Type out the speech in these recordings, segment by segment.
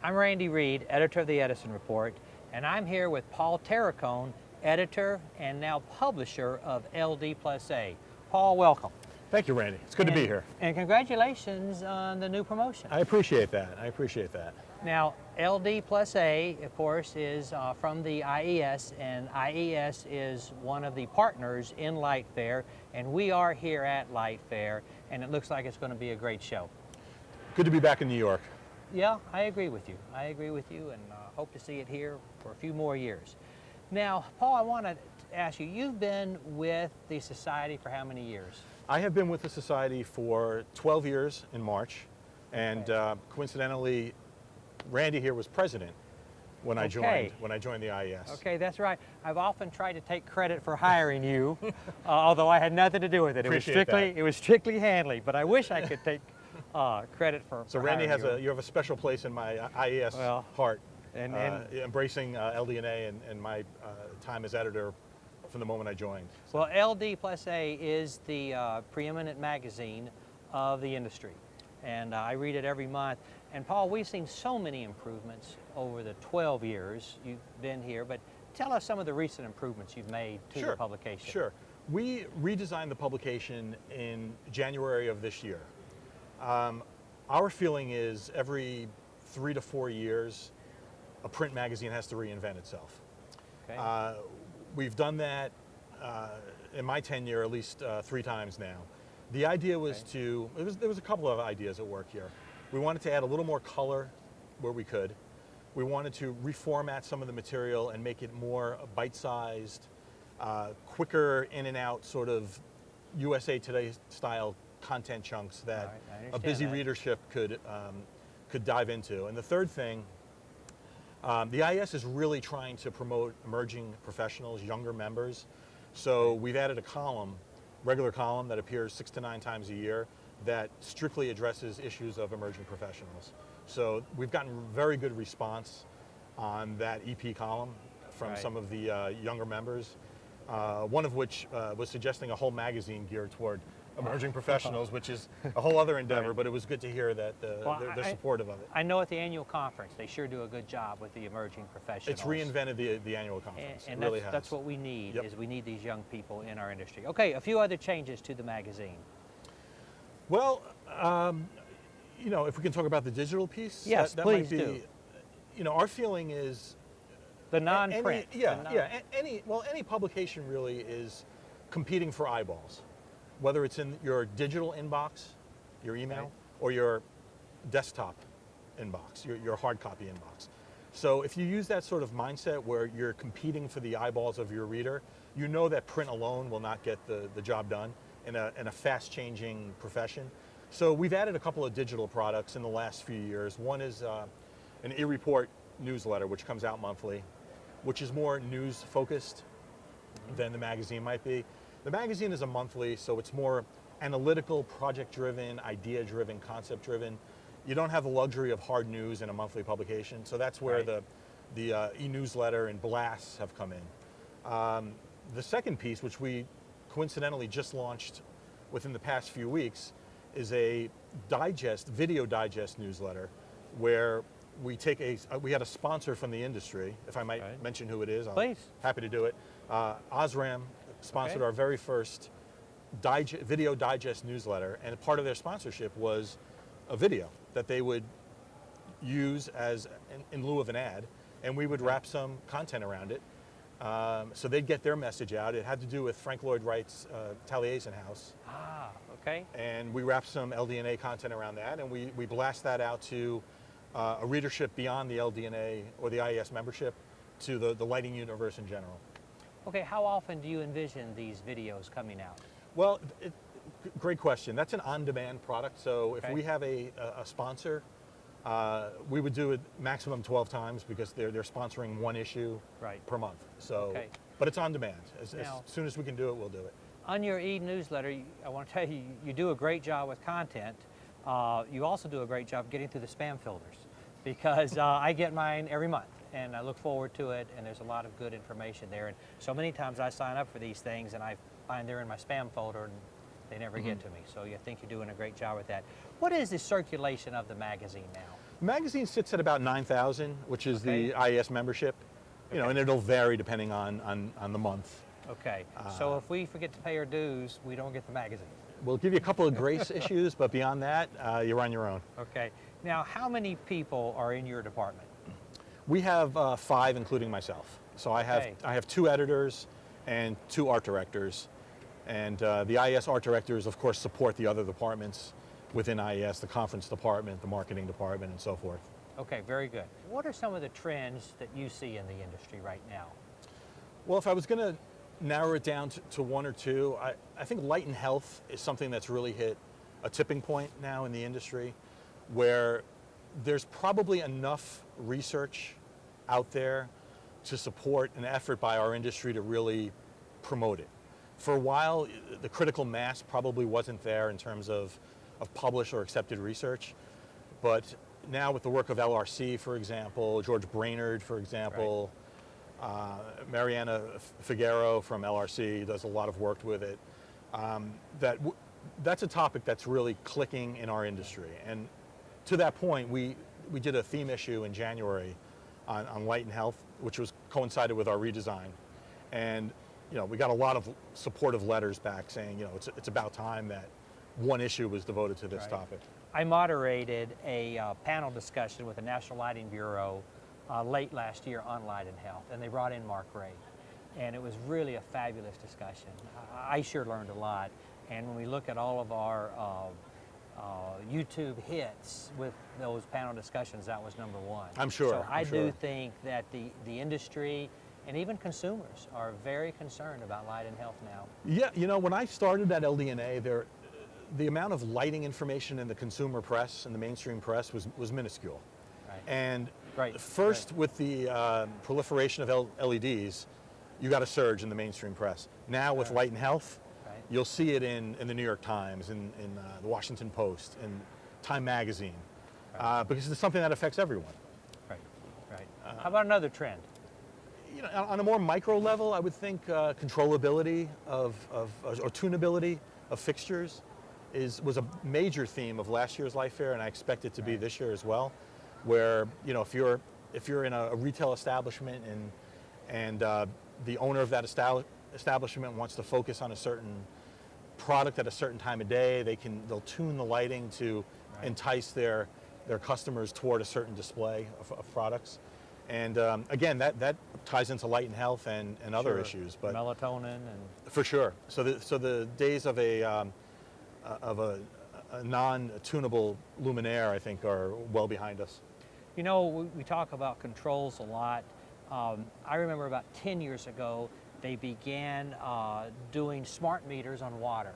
I'm Randy Reid, editor of the Edison Report, and I'm here with Paul Tarricone, editor and now publisher of LD+A. Paul, welcome. Thank you, Randy. It's good to be here. And congratulations on the new promotion. I appreciate that. I appreciate that. Now, LD+A, of course, is from the IES, and IES is one of the partners in Light Fair, and we are here at Light Fair, and it looks like it's going to be a great show. Good to be back in New York. Yeah, I agree with you. I agree with you, and hope to see it here for a few more years. Now, Paul, I want to ask you, you've been with the Society for how many years? I have been with the Society for 12 years in March, and coincidentally, Randy here was president when I joined the IES. Okay, that's right. I've often tried to take credit for hiring you, although I had nothing to do with it. It was strictly Hanley, but I wish I could take credit for. So Randy has you have a special place in my IES heart, and embracing LD+A and my time as editor from the moment I joined. So. Well, LD+A is the preeminent magazine of the industry, and I read it every month. And Paul, we've seen so many improvements over the 12 years you've been here, but tell us some of the recent improvements you've made to the publication. Sure. We redesigned the publication in January of this year. Our feeling is every 3 to 4 years, a print magazine has to reinvent itself. Okay. We've done that in my tenure at least 3 times now. The idea was there was a couple of ideas at work here. We wanted to add a little more color where we could. We wanted to reformat some of the material and make it more bite-sized, quicker in and out sort of USA Today style content chunks that a busy readership could dive into. And the third thing, the IES is really trying to promote emerging professionals, younger members. So we've added a column, regular column that appears 6 to 9 times a year that strictly addresses issues of emerging professionals. So we've gotten very good response on that EP column from some of the younger members, one of which was suggesting a whole magazine geared toward emerging professionals, which is a whole other endeavor, but it was good to hear that they're supportive of it. I know at the annual conference, they sure do a good job with the emerging professionals. It's reinvented the annual conference. And it really has. That's what we need, is we need these young people in our industry. Okay, a few other changes to the magazine. Well, you know, if we can talk about the digital piece, yes, that please might be, do. You know, our feeling is the non-print. Any publication really is competing for eyeballs, whether it's in your digital inbox, your email, or your desktop inbox, your hard copy inbox. So if you use that sort of mindset where you're competing for the eyeballs of your reader, you know that print alone will not get the job done in a fast-changing profession. So we've added a couple of digital products in the last few years. One is an EdisonReport newsletter, which comes out monthly, which is more news-focused than the magazine might be. The magazine is a monthly, so it's more analytical, project-driven, idea-driven, concept-driven. You don't have the luxury of hard news in a monthly publication, so that's where the e-newsletter and blasts have come in. The second piece, which we coincidentally just launched within the past few weeks, is a video digest newsletter where we take we had a sponsor from the industry, if I might mention who it is. I'm happy to do it. Osram sponsored our very first video digest newsletter, and part of their sponsorship was a video that they would use in lieu of an ad, and we would wrap some content around it. So they'd get their message out. It had to do with Frank Lloyd Wright's Taliesin House. Ah, okay. And we wrapped some LD+A content around that, and we blast that out to a readership beyond the LD+A or the IES membership, to the lighting universe in general. Okay, how often do you envision these videos coming out? Well, great question. That's an on-demand product, so if we have a sponsor, we would do it maximum 12 times because they're sponsoring one issue per month. So, but it's on demand. As soon as we can do it, we'll do it. On your e-newsletter, I want to tell you, you do a great job with content. You also do a great job getting through the spam filters, because I get mine every month and I look forward to it, and there's a lot of good information there. And so many times I sign up for these things and I find they're in my spam folder and they never get to me. So I think you're doing a great job with that. What is the circulation of the magazine now? Magazine sits at about 9,000, which is Okay. the IES membership. You know, Okay. and it'll vary depending on the month. Okay, so if we forget to pay our dues, we don't get the magazine. We'll give you a couple of grace issues, but beyond that, you're on your own. Okay, now how many people are in your department? We have 5, including myself. So Okay. I have 2 editors and 2 art directors. And the IES art directors, of course, support the other departments within IES, the conference department, the marketing department, and so forth. Okay, very good. What are some of the trends that you see in the industry right now? Well, if I was going to narrow it down to 1 or 2, I think light and health is something that's really hit a tipping point now in the industry, where there's probably enough research out there to support an effort by our industry to really promote it. For a while, the critical mass probably wasn't there in terms of published or accepted research, but now with the work of LRC, for example, George Brainerd, for example, Mariana Figueroa from LRC does a lot of work with it. That's a topic that's really clicking in our industry. And to that point, we did a theme issue in January on light and health, which was coincided with our redesign. And we got a lot of supportive letters back saying, it's about time that one issue was devoted to this topic. I moderated a panel discussion with the National Lighting Bureau late last year on light and health, and they brought in Mark Reid. And it was really a fabulous discussion. I sure learned a lot. And when we look at all of our YouTube hits with those panel discussions, that was number 1. I'm sure. So I I'm sure. do think that the industry and even consumers are very concerned about light and health now. Yeah, when I started at LD+A, the amount of lighting information in the consumer press and the mainstream press was minuscule. Right. And Right. first, with the proliferation of LEDs, you got a surge in the mainstream press. Now with light and health, you'll see it in the New York Times, in the Washington Post, in Time Magazine, because it's something that affects everyone. Right, right. How about another trend? On a more micro level, I would think controllability or tunability of fixtures was a major theme of last year's Light Fair, and I expect it to be this year as well. Where if you're in a retail establishment and the owner of that establishment wants to focus on a certain product at a certain time of day, they'll tune the lighting to entice their customers toward a certain display of products. And again, that ties into light and health and other issues. But melatonin and for sure. So the days of a non-tunable luminaire, I think, are well behind us. We talk about controls a lot. I remember about 10 years ago, they began doing smart meters on water.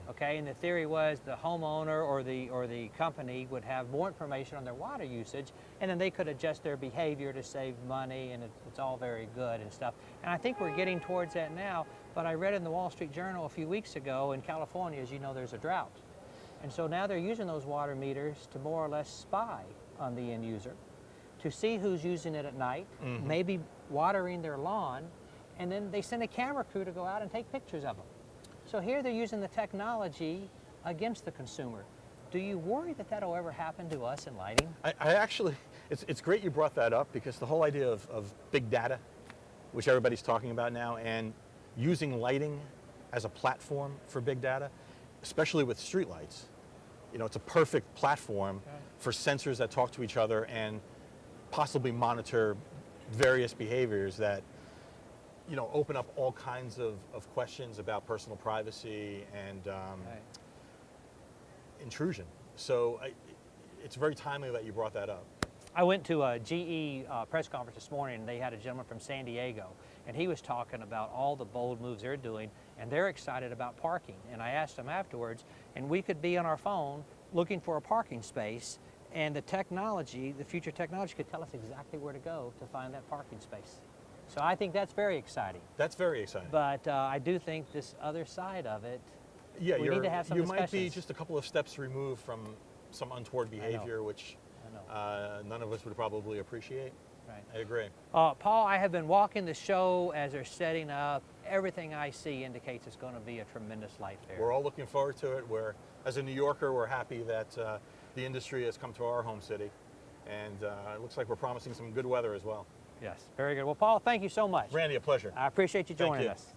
Okay, and the theory was the homeowner or the company would have more information on their water usage, and then they could adjust their behavior to save money, and it's all very good and stuff. And I think we're getting towards that now. But I read in the Wall Street Journal a few weeks ago, in California, as you know, there's a drought. And so now they're using those water meters to more or less spy on the end user, to see who's using it at night, maybe watering their lawn, and then they send a camera crew to go out and take pictures of them. So here they're using the technology against the consumer. Do you worry that that'll ever happen to us in lighting? I actually, it's great you brought that up, because the whole idea of big data, which everybody's talking about now, and using lighting as a platform for big data, especially with streetlights. It's a perfect platform for sensors that talk to each other and possibly monitor various behaviors that open up all kinds of questions about personal privacy and intrusion. So it's very timely that you brought that up. I went to a GE press conference this morning, and they had a gentleman from San Diego, and he was talking about all the bold moves they're doing, and they're excited about parking. And I asked him afterwards, and we could be on our phone looking for a parking space, and the future technology could tell us exactly where to go to find that parking space. So I think that's very exciting. That's very exciting. But I do think this other side of it, yeah, we need to have some you might be discussions. just a couple of steps removed from some untoward behavior, which none of us would probably appreciate. Right. I agree. Paul, I have been walking the show as they're setting up. Everything I see indicates it's going to be a tremendous light fair. We're all looking forward to it. As a New Yorker, we're happy that the industry has come to our home city. And it looks like we're promising some good weather as well. Yes, very good. Well, Paul, thank you so much. Randy, a pleasure. I appreciate you Thank joining you. us.